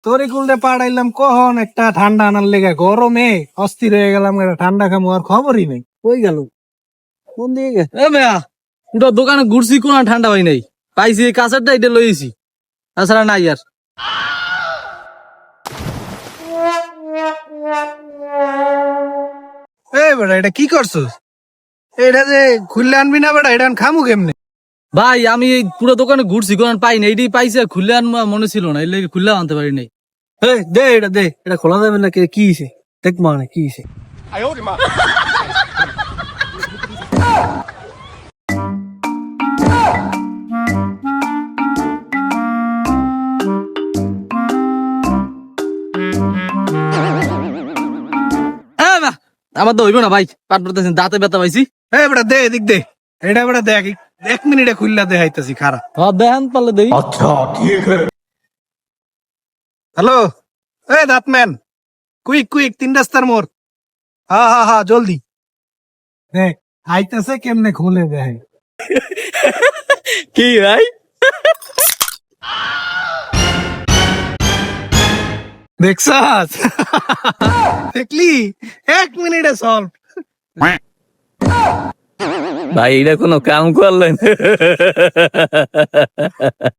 তোরে কুলতে পাঠাইলাম কখন একটা ঠান্ডা আনার লেগে গরমে অস্থির হয়ে গেলাম, একটা ঠান্ডা খামো আর খবরই নেই। কই গেল, কোন দিকে গেছে? এ মেয়া ওটা দোকানে ঘুরছি, কোন ঠান্ডা হয় নাই, পাইছি এই কাঁচারটা, এটা লইছি, তাছাড়া নাই আর। এই বেটা এটা কি করছস? এটা যে খুললে আনবি না বেটা, এটা খামু কেমনে? ভাই আমি এই পুরো দোকানে ঘুরছি, কোন পাই না, এইটাই পাইছি, আর খুললে মনে ছিল না, এর লেগে খুললে আনতে পারি নাই। এই দে এটা, দে এটা খোলা যাবে না, কি হইছে দেখ, মানে কি হইছে? আমার তো হইব না ভাই, পাট পড়তেছেন, দাঁতে ব্যথা পাইছি। এই বেটা দে এদিক দে, এটা বেটা দেখ, 1 মিনিটে খুললা দেখাইতেছি খারাপ। দেখান পারলে দেই। হ্যালো, এই দাঁতম্যান, কুইক কুইক 3 রাস্তার মোড়। হা হা হা জলদি দেখ আইতাছে কেমনে খুলে দেয়। কি ভাই? দেখছাস? দেখলি 1 মিনিটে সলভ। ভাই এটা কোনো কাম করলেন?